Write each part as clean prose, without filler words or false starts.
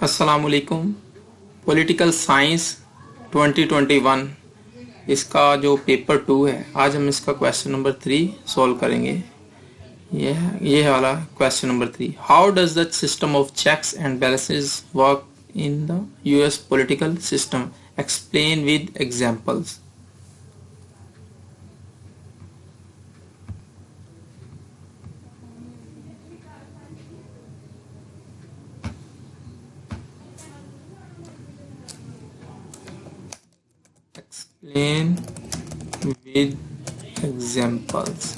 अस्सलामुअलैकुम। Political science 2021 इसका जो पेपर 2 है, आज हम इसका क्वेश्चन नंबर 3 सॉल्व करेंगे। ये वाला question number 3, how does the system of checks and balances work in the US political system, explain with examples. Explain with examples.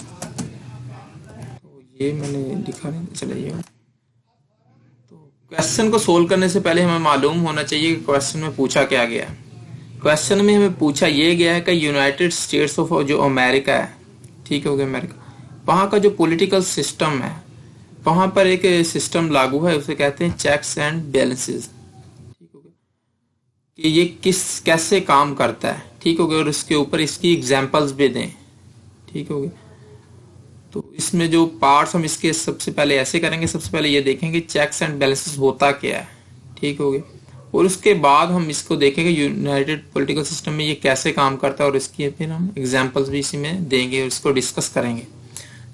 तो ये मैंने लिखा नहीं, चलिए। तो क्वेश्चन को सोल्व करने से पहले हमें मालूम होना चाहिए कि क्वेश्चन में पूछा क्या गया है। क्वेश्चन में हमें पूछा ये गया है कि यूनाइटेड स्टेट्स ऑफ जो अमेरिका है, ठीक हो गया अमेरिका, वहाँ का जो पॉलिटिकल सिस्टम है, वहाँ पर एक सिस्टम लागू है, उसे कहते हैं चेक्स एंड बैलेंसेस। ठीक हो गया कि ये कैसे काम करता है, ठीक हो गया, और इसके ऊपर इसकी एग्जांपल्स भी दें। ठीक हो गया। तो इसमें जो पार्ट्स हम इसके सबसे पहले ऐसे करेंगे, सबसे पहले ये देखेंगे चेक्स एंड बैलेंसेस होता क्या है। ठीक हो गया। और उसके बाद हम इसको देखेंगे यूनाइटेड पॉलिटिकल सिस्टम में ये कैसे काम करता है, और इसकी फिर हम एग्जांपल्स भी इसी में देंगे और इसको डिस्कस करेंगे।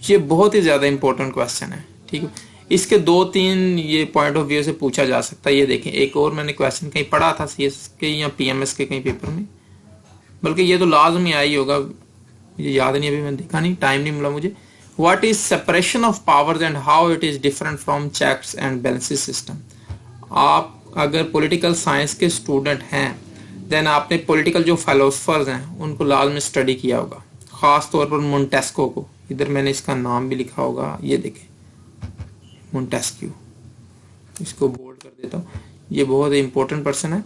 ये बहुत ही ज्यादा इंपॉर्टेंट क्वेश्चन है। ठीक है। इसके 2-3 ये पॉइंट ऑफ व्यू से पूछा जा सकता है। ये देखें, एक और मैंने क्वेश्चन कहीं पढ़ा था सीएस के या पीएमएस के कहीं पेपर में, बल्कि ये तो लाजमी आई होगा, मुझे याद नहीं, अभी मैंने देखा नहीं, टाइम नहीं मिला मुझे। What is separation of powers and how it is different from checks and balances system. आप अगर पॉलिटिकल साइंस के स्टूडेंट हैं, देन आपने पॉलिटिकल जो फिलोसफर्स हैं उनको लाजमी स्टडी किया होगा, खास तौर पर मोंटेस्क्यू को। इधर मैंने इसका नाम भी लिखा होगा, ये देखें, मोंटेस्क्यू। इसको बोल्ड कर देता हूँ, ये बहुत इंपॉर्टेंट पर्सन है।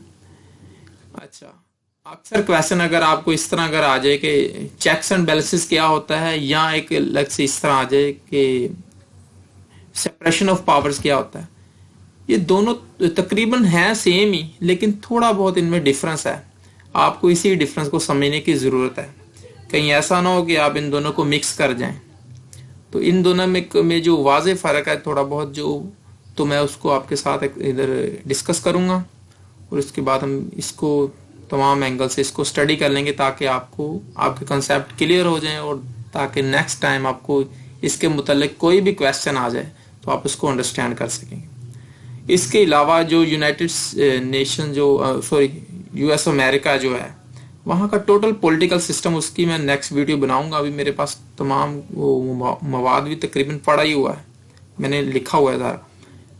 अच्छा, अक्सर क्वेश्चन अगर आपको इस तरह अगर आ जाए कि चेक्स एंड बैलेंसेस क्या होता है, या एक अलग से इस तरह आ जाए कि सेपरेशन ऑफ पावर्स क्या होता है, ये दोनों तकरीबन है सेम ही, लेकिन थोड़ा बहुत इनमें डिफरेंस है। आपको इसी डिफरेंस को समझने की जरूरत है, कहीं ऐसा ना हो कि आप इन दोनों को मिक्स कर जाएं। तो इन दोनों में जो वाज़े फर्क है थोड़ा बहुत, जो तो मैं उसको आपके साथ इधर डिस्कस करूंगा, और उसके बाद हम इसको तमाम एंगल से इसको स्टडी कर लेंगे, ताकि आपको आपके कंसेप्ट क्लियर हो जाएं, और ताकि नेक्स्ट टाइम आपको इसके मुतालिक कोई भी क्वेश्चन आ जाए तो आप उसको अंडरस्टैंड कर सकेंगे। इसके अलावा जो यूनाइटेड नेशन यूएस अमेरिका जो है, वहाँ का टोटल पॉलिटिकल सिस्टम, उसकी मैं नेक्स्ट वीडियो बनाऊंगा। अभी मेरे पास तमाम वो मवाद भी तकरीबन पड़ा ही हुआ है, मैंने लिखा हुआ था,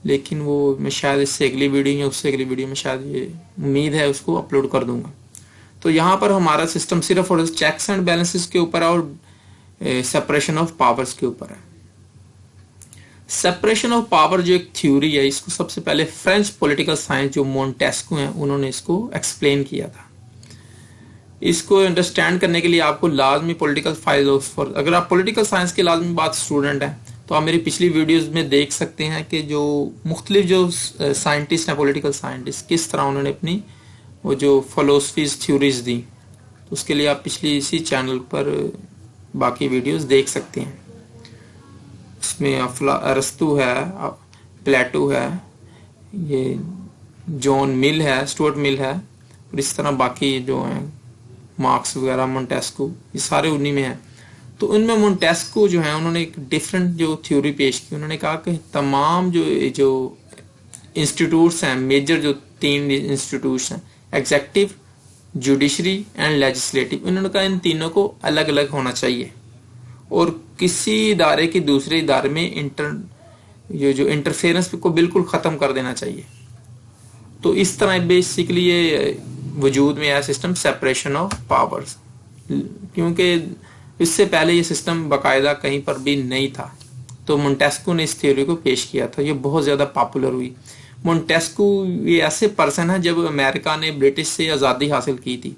लेकिन वो मैं शायद इससे अगली वीडियो या उससे अगली वीडियो में शायद, ये उम्मीद है, उसको अपलोड कर दूंगा। तो यहाँ पर हमारा सिस्टम सिर्फ और चेक्स एंड बैलेंसेस के ऊपर है और सेपरेशन ऑफ पावर्स के ऊपर है। सेपरेशन ऑफ पावर जो एक थ्योरी है, इसको सबसे पहले फ्रेंच पॉलिटिकल साइंस जो मोंटेस्क्यू हैं उन्होंने इसको एक्सप्लेन किया था। इसको अंडरस्टैंड करने के लिए आपको लाजमी पॉलिटिकल फिलोसफर, अगर आप पॉलिटिकल साइंस के लाजमी बात स्टूडेंट हैं, तो आप मेरी पिछली वीडियोस में देख सकते हैं कि जो मुख्तलिफ जो साइंटिस्ट हैं, पॉलिटिकल साइंटिस्ट, किस तरह उन्होंने अपनी वो जो फिलोसफीज थ्योरीज दी। तो उसके लिए आप पिछली इसी चैनल पर बाकी वीडियोस देख सकते हैं। इसमें अरस्तु है, प्लेटो है, ये जॉन मिल है, स्टुअर्ट मिल है, और इस तरह बाकी जो हैं मार्क्स वगैरह, मोंटेस्क्यू, ये सारे उन्हीं में हैं। तो उनमें मोंटेस्क्यू जो है, उन्होंने एक डिफरेंट जो थ्योरी पेश की। उन्होंने कहा कि तमाम जो इंस्टीट्यूट्स हैं, मेजर जो 3 इंस्टीट्यूट्स हैं, एग्जेक्टिव, जुडिशरी एंड लेजिस्लेटिव, उन्होंने कहा इन तीनों को अलग अलग होना चाहिए, और किसी इदारे की दूसरे इदारे में जो इंटरफेरेंस को बिल्कुल खत्म कर देना चाहिए। तो इस तरह बेसिकली ये वजूद में आया सिस्टम सेपरेशन ऑफ पावर्स, क्योंकि इससे पहले ये सिस्टम बाकायदा कहीं पर भी नहीं था। तो मोंटेस्क्यू ने इस थ्योरी को पेश किया था, ये बहुत ज्यादा पॉपुलर हुई। मोंटेस्क्यू ये ऐसे पर्सन है, जब अमेरिका ने ब्रिटिश से आज़ादी हासिल की थी,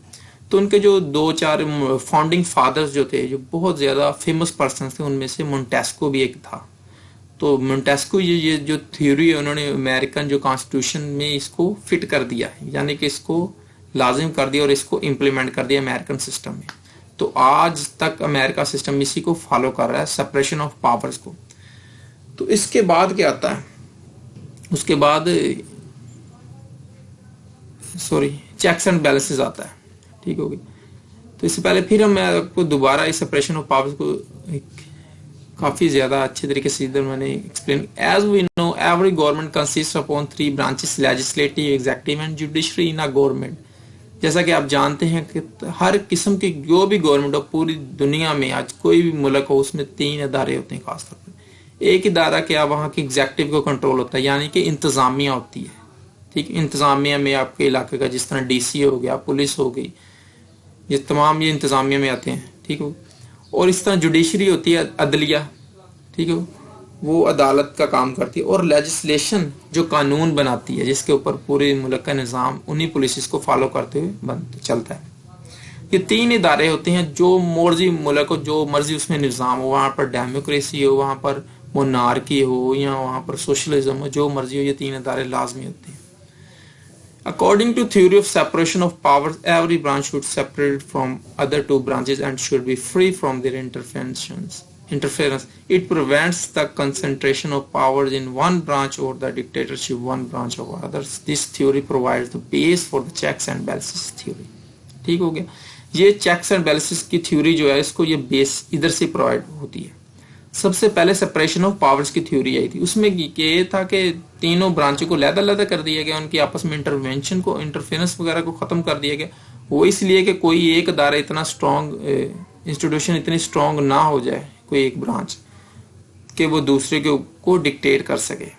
तो उनके जो 2-4 फाउंडिंग फादर्स जो थे, जो बहुत ज्यादा फेमस पर्सन थे, उनमें से मोंटेस्क्यू भी एक था। तो मोंटेस्क्यू ये जो थ्योरी है, उन्होंने अमेरिकन जो कॉन्स्टिट्यूशन में इसको फिट कर दिया, यानी कि इसको लाजिम कर दिया और इसको इम्प्लीमेंट कर दिया अमेरिकन सिस्टम में। तो आज तक अमेरिका सिस्टम इसी को फॉलो कर रहा है, सेपरेशन ऑफ पावर्स को। तो इसके बाद क्या आता है, उसके बाद सॉरी चेक्स एंड बैलेंसेस आता है, ठीक होगी। तो इससे पहले फिर मैं आपको दोबारा इस सेपरेशन ऑफ पावर्स को काफी ज्यादा अच्छे तरीके से इधर मैंने explain. As we know every government consist upon 3 branches, legislative, executive and judiciary in a government. जैसा कि आप जानते हैं कि हर किस्म की जो भी गवर्नमेंट हो पूरी दुनिया में, आज कोई भी मुल्क हो, उसमें 3 इदारे होते हैं खासतौर पर। एक इदारा क्या, वहाँ की एग्जीक्यूटिव को कंट्रोल होता है, यानी कि इंतजामिया होती है, ठीक। इंतजामिया में आपके इलाके का जिस तरह डीसी हो गया, पुलिस हो गई, ये तमाम ये इंतजामिया में आते हैं, ठीक हो। और इस तरह जुडिशरी होती है, अदलिया, ठीक है, वो अदालत का काम करती है। और लेजिस्लेशन जो कानून बनाती है, जिसके ऊपर पूरे मुल्क का निज़ाम उन्हीं पुलिस को फॉलो करते हुए चलता है। ये 3 इदारे होते हैं, जो मर्जी मुल्क हो, जो मर्जी उसमें निज़ाम हो, वहाँ पर डेमोक्रेसी हो, वहाँ पर मोनार्की हो, या वहाँ पर सोशलिज्म हो, जो मर्जी हो, ये 3 इदारे लाजमी होते हैं। According to theory of separation of powers, every branch should separate from other 2 branches and should be free from their interference. It prevents the concentration of powers in one branch or the dictatorship one branch of others. This theory provides the base for the checks and balances theory. ठीक हो गया। ये checks and balances की theory जो है, इसको ये base इधर से प्रोवाइड होती है। सबसे पहले सेपरेशन ऑफ पावर्स की थ्योरी आई थी, उसमें ये था कि तीनों ब्रांचों को लहदा कर दिया गया, उनकी आपस में इंटरवेंशन को, इंटरफेरेंस वगैरह को खत्म कर दिया गया। वो इसलिए कि कोई एक अदारा इतना स्ट्रॉन्ग इंस्टीट्यूशन इतनी स्ट्रॉन्ग ना हो जाए, कोई एक ब्रांच, कि वो दूसरे को डिक्टेट कर सके।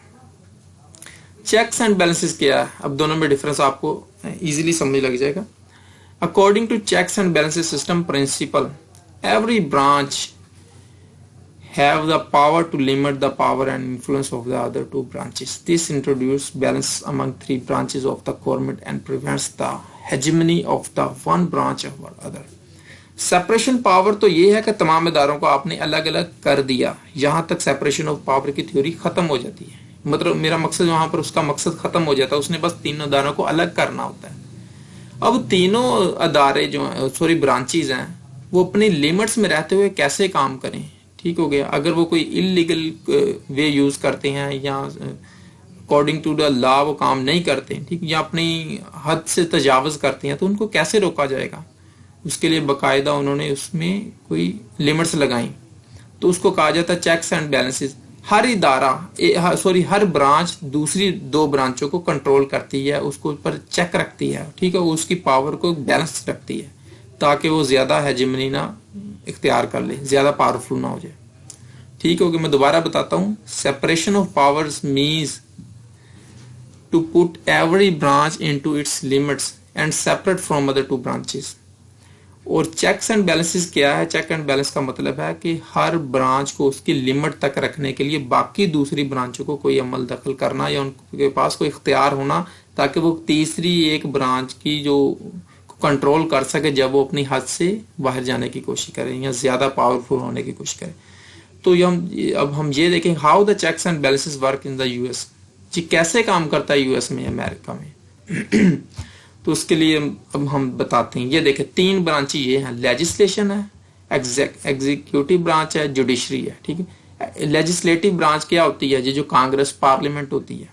चेक्स एंड बैलेंसेस क्या है, अब दोनों में डिफरेंस आपको इजीली समझ लग जाएगा। According to checks and balances system principle, every branch have the power to limit the power and influence of the other 2 branches. This introduces balance among 3 branches of the government and prevents the hegemony of the one branch over other. Separation power तो ये है कि तमाम इदारों को आपने अलग अलग कर दिया, यहाँ तक सेपरेशन ऑफ पावर की थ्योरी खत्म हो जाती है। मतलब मेरा मकसद, वहां पर उसका मकसद खत्म हो जाता है, उसने बस 3 इदारों को अलग करना होता है। अब तीनों अदारे जो सॉरी ब्रांचेज हैं, वो अपनी लिमिट्स में रहते हुए कैसे काम करें, ठीक हो गया। अगर वो कोई इलीगल वे यूज करते हैं या अकॉर्डिंग टू द लॉ वो काम नहीं करते, ठीक, या अपनी हद से तजावज करते हैं, तो उनको कैसे रोका जाएगा। उसके लिए बाकायदा उन्होंने उसमें कोई लिमिट्स लगाई, तो उसको कहा जाता है चेक्स एंड बैलेंसेस। हर इदारा सॉरी हर ब्रांच दूसरी 2 ब्रांचों को कंट्रोल करती है, उसको ऊपर चेक रखती है, ठीक है, उसकी पावर को बैलेंस रखती है, ताकि वो ज्यादा हेजेमनी ना इख्तियार कर ले, ज्यादा पावरफुल ना हो जाए, ठीक हो गया। मैं दोबारा बताता हूँ, separation of powers means to put every branch into its limits and separate from other 2 branches. और चेक्स एंड बैलेंसेस क्या है, चेक एंड बैलेंस का मतलब है कि हर ब्रांच को उसकी लिमिट तक रखने के लिए बाकी दूसरी ब्रांचों को कोई अमल दखल करना या उनके पास कोई इख्तियार होना, ताकि वो तीसरी एक ब्रांच की जो कंट्रोल कर सके जब वो अपनी हद से बाहर जाने की कोशिश करें या ज्यादा पावरफुल होने की कोशिश करें। तो अब हम ये देखें how the checks and balances work in the US, जी कैसे काम करता है यूएस में, अमेरिका में। तो उसके लिए अब हम बताते हैं। ये देखें 3 ब्रांचें ये हैं, लेजिस्लेशन है, एग्जीक्यूटिव ब्रांच है, जुडिशरी है, ठीक है। लेजिस्लेटिव ब्रांच क्या होती है, जो कांग्रेस पार्लियामेंट होती है,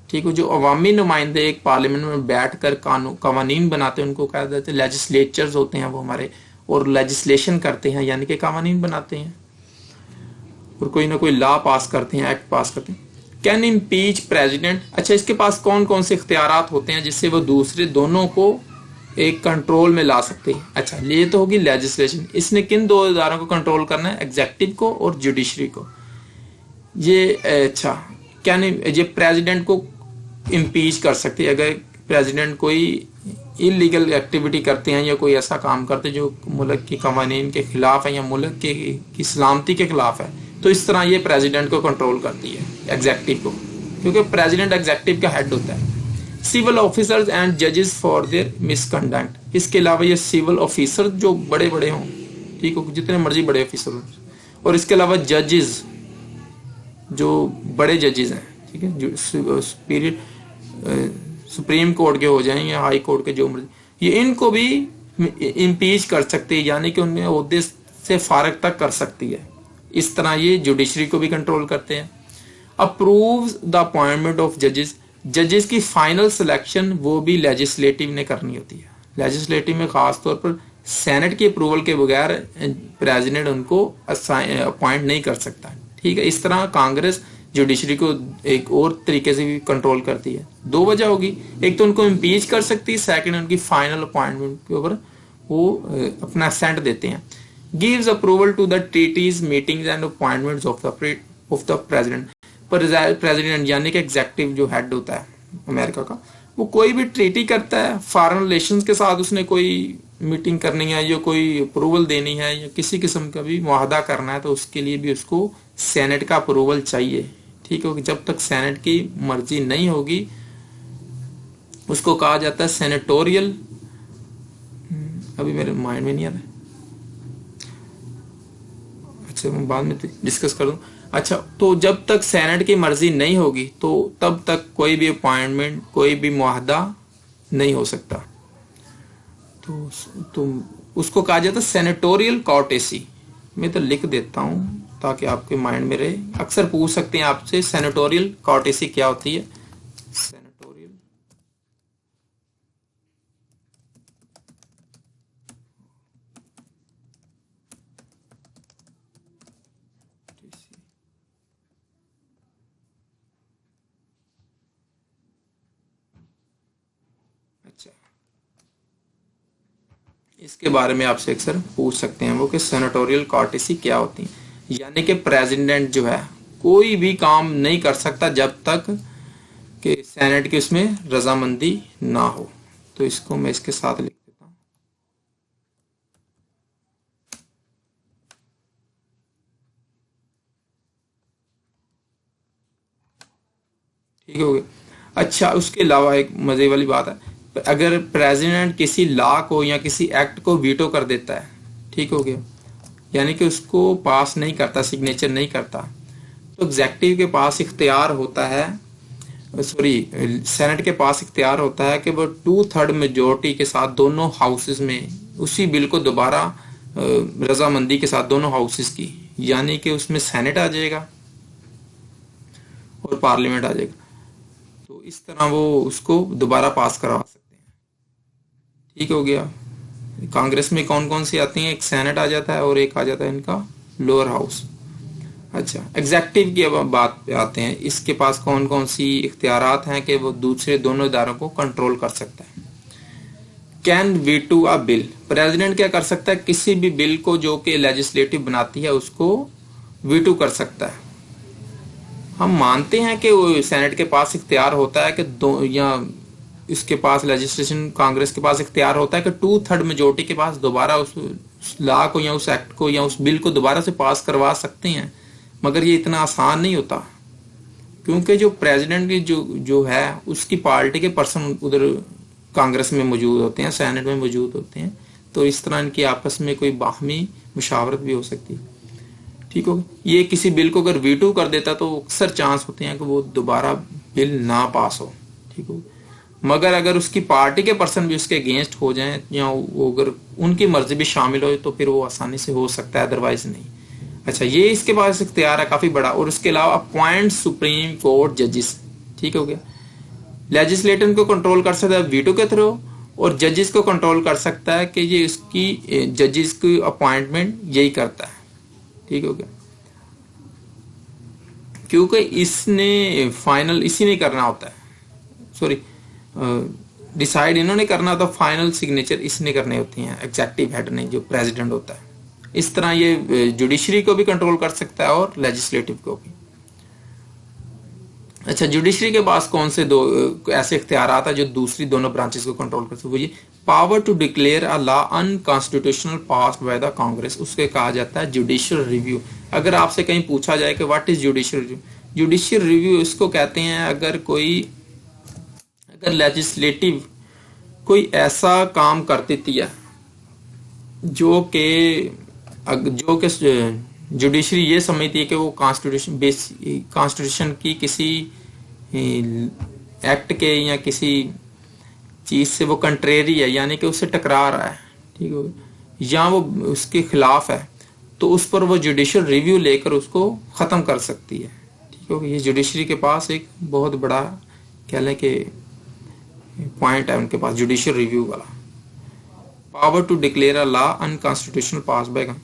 ठीक है, जो अवामी नुमाइंदे एक पार्लियामेंट में बैठकर कानून बनाते हैं, उनको कहा जाता है लेजिस्लेचर्स होते हैं वो हमारे, और लेजिस्लेशन करते हैं यानी कि कानून बनाते हैं और कोई ना कोई लॉ पास करते हैं, एक्ट पास करते हैं। कैन इम्पीच प्रेसिडेंट, अच्छा इसके पास कौन कौन से इख्तियारात होते हैं जिससे वो दूसरे दोनों को एक कंट्रोल में ला सकते हैं। अच्छा ये तो होगी लेजिस्लेशन, इसने किन 2 इदारों को कंट्रोल करना है, एग्जीक्यूटिव को और जुडिशरी को। ये अच्छा कैन ये प्रेसिडेंट को इम्पीच कर सकते हैं, अगर प्रेसिडेंट कोई इलीगल एक्टिविटी करते हैं या कोई ऐसा काम करते हैं जो मुल्क की कवानीन के खिलाफ है या मुल्क की सलामती के खिलाफ है, तो इस तरह ये प्रेसिडेंट को कंट्रोल करती है, एग्जीक्यूटिव को, क्योंकि प्रेसिडेंट एग्जीक्यूटिव का हेड होता है। सिविल ऑफिसर्स एंड जजेस फॉर देयर मिसकंडक्ट, इसके अलावा ये सिविल ऑफिसर जो बड़े बड़े हों, ठीक हो, जितने मर्जी बड़े ऑफिसर हों, और इसके अलावा जजेस जो बड़े जजेस हैं, ठीक है, जो सुप्रीम कोर्ट के हो जाएं या हाई कोर्ट के जो मर्जी, ये इनको भी इम्पीच कर सकती है, यानी कि उनमें ओहदे से फारग तक कर सकती है। इस तरह ये जुडिशरी को भी कंट्रोल करते हैं। अप्रूव्स द अपॉइंटमेंट ऑफ जजेस, जजेस की फाइनल सिलेक्शन वो भी लेजिस्लेटिव ने करनी होती है। लेजिस्लेटिव में खास तौर पर सेनेट की अप्रूवल के बगैर प्रेसिडेंट उनको अपॉइंट नहीं कर सकता। ठीक है, इस तरह कांग्रेस जुडिशरी को एक और तरीके से भी कंट्रोल करती है। दो वजह होगी, एक तो उनको इम्पीच कर सकती है, सेकंड उनकी फाइनल अपॉइंटमेंट के ऊपर वो अपना सेंट देते हैं। Gives approval to the treaties, meetings and appointments of the president. President यानी कि एग्जेक्टिव जो हेड होता है अमेरिका का, वो कोई भी ट्रीटी करता है, फॉरेन रिलेशंस के साथ उसने कोई मीटिंग करनी है या कोई अप्रूवल देनी है या किसी किस्म का भी मुआहदा करना है, तो उसके लिए भी उसको सेनेट का अप्रूवल चाहिए। ठीक है, जब तक सेनेट की मर्जी नहीं होगी उसको कहा जाता है सेनेटोरियल, अभी मेरे माइंड में नहीं आ रहा है, अच्छा मैं बाद में डिस्कस कर दूं। अच्छा, तो जब तक सेनेट की मर्जी नहीं होगी तो तब तक कोई भी अपॉइंटमेंट, कोई भी मुआहदा नहीं हो सकता। तो उसको कहा जाता है सेनेटोरियल कॉर्टेसी। मैं तो लिख देता हूं ताकि आपके माइंड में रहे। अक्सर पूछ सकते हैं आपसे सेनेटोरियल कॉर्टेसी क्या होती है। सेनेटोरियल अच्छा, इसके बारे में आपसे अक्सर पूछ सकते हैं वो कि सेनेटोरियल कॉर्टेसी क्या होती है। यानी कि प्रेसिडेंट जो है कोई भी काम नहीं कर सकता जब तक कि सेनेट की उसमें रजामंदी ना हो। तो इसको मैं इसके साथ लिख देता हूं। ठीक हो गया। अच्छा, उसके अलावा एक मजे वाली बात है, अगर प्रेसिडेंट किसी लॉ को या किसी एक्ट को वीटो कर देता है, ठीक हो गया, यानी कि उसको पास नहीं करता, सिग्नेचर नहीं करता, तो एग्जेक्टिव के पास इख्तियार होता है, सॉरी सेनेट के पास इख्तियार होता है कि वो 2/3 मेजोरिटी के साथ दोनों हाउसेस में उसी बिल को दोबारा रजामंदी के साथ दोनों हाउसेस की, यानी कि उसमें सेनेट आ जाएगा और पार्लियामेंट आ जाएगा, तो इस तरह वो उसको दोबारा पास करवा सकते हैं। ठीक हो गया। कांग्रेस में कौन कौन सी आती हैं, एक सेनेट आ जाता है और एक आ जाता है इनका लोअर हाउस। अच्छा, एग्जेक्टिव की अब बात पे आते हैं, इसके पास कौन कौन सी इख्तियारात हैं कि वो दूसरे दोनों इदारों को कंट्रोल कर सकता है। Can V two a bill, president क्या कर सकता है, किसी भी बिल को जो कि लेजिस्लेटिव बनाती है उसको वीटू कर सकता है। हम मानते हैं कि वो सेनेट के पास इख्तियार होता है कि दो, या इसके पास लेजिस्लेशन कांग्रेस के पास इख्तियार होता है कि 2/3 मेजोरिटी के पास दोबारा उस लॉ को या उस एक्ट को या उस बिल को दोबारा से पास करवा सकते हैं, मगर ये इतना आसान नहीं होता, क्योंकि जो प्रेसिडेंट की जो है उसकी पार्टी के पर्सन उधर कांग्रेस में मौजूद होते हैं, सेनेट में मौजूद होते हैं, तो इस तरह इनकी आपस में कोई बाहमी मुशावरत भी हो सकती है। ठीक हो, ये किसी बिल को अगर वीटो कर देता तो अक्सर चांस होते हैं कि वो दोबारा बिल ना पास हो। ठीक हो, मगर अगर उसकी पार्टी के पर्सन भी उसके अगेंस्ट हो जाएं या वो अगर उनकी मर्जी भी शामिल हो तो फिर वो आसानी से हो सकता है, अदरवाइज नहीं। अच्छा, ये इसके पास इख्तियार है काफी बड़ा। और उसके अलावा अपॉइंट सुप्रीम कोर्ट जजेस। ठीक हो गया, लेजिस्लेटर को कंट्रोल कर सकता है वीटो के थ्रू, और जजेस को कंट्रोल कर सकता है कि ये इसकी जजेस की अपॉइंटमेंट यही करता है। ठीक हो गया, क्योंकि इसने फाइनल इसी ने करना होता है, सॉरी डिसाइड इन्होंने करना होता, फाइनल सिग्नेचर इसने करने होती हैं, एग्जेक्टिव हेड ने जो प्रेसिडेंट होता है। इस तरह ये जुडिशरी को भी कंट्रोल कर सकता है और लेजिस्लेटिव को भी। अच्छा, जुडिशरी के पास कौन से दो ऐसे इख्तियारात है जो दूसरी दोनों ब्रांचेस को कंट्रोल कर सकते हैं, power to declare a law unconstitutional passed by the Congress, उसके कहा जाता है जुडिशियल रिव्यू। अगर आपसे कहीं पूछा जाए कि what is judicial review, judicial review इसको कहते हैं अगर लेजिस्लेटिव कोई ऐसा काम कर देती है जो कि जुडिशरी ये समझती है कि वो कॉन्स्टिट्यूशन की किसी एक्ट के या किसी चीज से वो कंट्रेरी है, यानी कि उससे टकरा रहा है, ठीक है, या वो उसके खिलाफ है, तो उस पर वो जुडिशियल रिव्यू लेकर उसको खत्म कर सकती है। ठीक है, ये जुडिशरी के पास एक बहुत बड़ा कह लें कि पॉइंट है उनके पास जुडिशियल रिव्यू वाला। Power to declare a law unconstitutional pass by,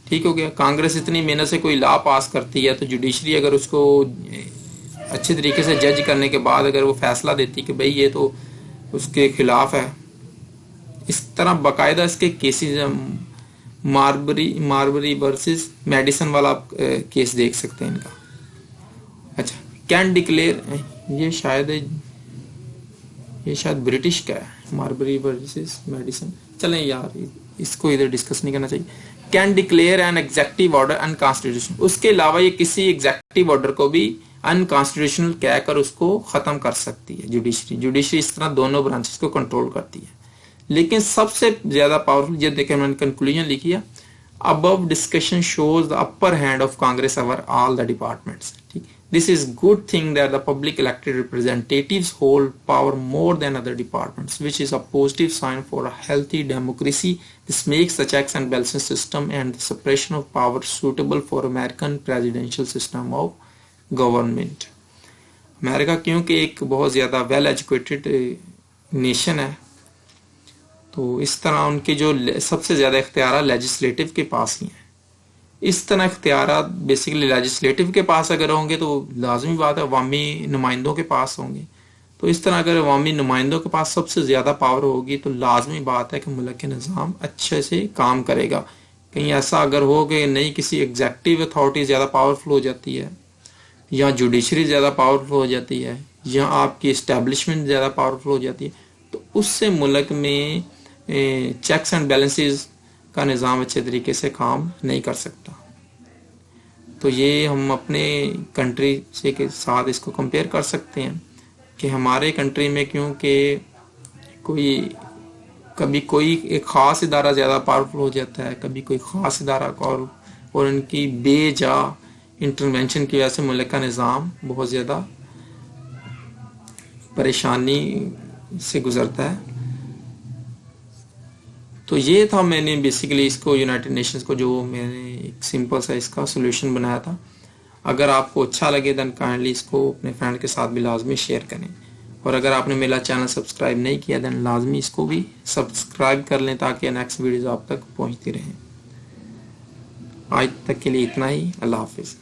ठीक हो गया। कांग्रेस इतनी मेहनत से कोई लॉ पास करती है तो जुडिशरी अगर उसको अच्छे तरीके से जज करने के बाद अगर वो फैसला देती कि भाई ये तो उसके खिलाफ है, इस तरह बाकायदा इसके केसेस, मार्बरी वर्सेस मेडिसन वाला आप केस देख सकते हैं इनका। अच्छा, कैन डिक्लेयर, ये शायद ब्रिटिश का है, मार्बरी वर्सेस मेडिसन। चलें यार, इसको इधर डिस्कस नहीं करना चाहिए। Can declare N executive order unconstitutional, उसके अलावा ये किसी एग्जेक्टिव ऑर्डर को भी अनकॉन्स्टिट्यूशनल कहकर उसको खत्म कर सकती है जुडिशरी इस तरह दोनों ब्रांचेस को कंट्रोल करती है। लेकिन सबसे ज्यादा पावरफुल, ये देखें मैंने कंक्लूजन लिखी है, above discussion shows the upper hand of Congress over all the departments. This is good thing that the public elected representatives hold power more than other departments, which is a positive sign for a healthy democracy. This makes the checks and balances system and the separation of power suitable for American presidential system of government. America क्योंकि एक बहुत ज़्यादा well educated nation है, तो इस तरह उनके जो सबसे ज़्यादा इख्तियार लेजिस्लेटिव के पास ही हैं। इस तरह इख्तियार बेसिकली लेजिस्लेटिव के पास अगर होंगे तो लाजमी बात है अवामी नुमाइंदों के पास होंगे। तो इस तरह अगर अवामी नुमाइंदों के पास सबसे ज़्यादा पावर होगी तो लाजमी बात है कि मुल्क के निज़ाम अच्छे से काम करेगा। कहीं ऐसा अगर हो कि नहीं, किसी एग्जेक्टिव अथॉरिटी ज़्यादा पावरफुल हो जाती है, या जुडिशरी ज़्यादा पावरफुल हो जाती है, या आपकी इस्टेब्लिशमेंट ज़्यादा पावरफुल हो जाती है, तो उससे मुल्क में चेक्स एंड बैलेंसेस का निज़ाम अच्छे तरीके से काम नहीं कर सकता। तो ये हम अपने कंट्री से के साथ इसको कंपेयर कर सकते हैं कि हमारे कंट्री में क्योंकि कभी कोई एक ख़ास इदारा ज़्यादा पावरफुल हो जाता है, कभी कोई ख़ास इदारा और उनकी बेजा इंटरवेंशन की वजह से मुल्क का निज़ाम बहुत ज़्यादा परेशानी से गुजरता है। तो ये था, मैंने बेसिकली इसको यूनाइटेड नेशंस को जो मैंने एक सिंपल सा इसका सोल्यूशन बनाया था। अगर आपको अच्छा लगे देन काइंडली इसको अपने फ्रेंड के साथ भी लाजमी शेयर करें, और अगर आपने मेरा चैनल सब्सक्राइब नहीं किया देन लाजमी इसको भी सब्सक्राइब कर लें ताकि नेक्स्ट वीडियोस आप तक पहुंचती रहें। आज तक के लिए इतना ही, अल्लाह हाफिज़।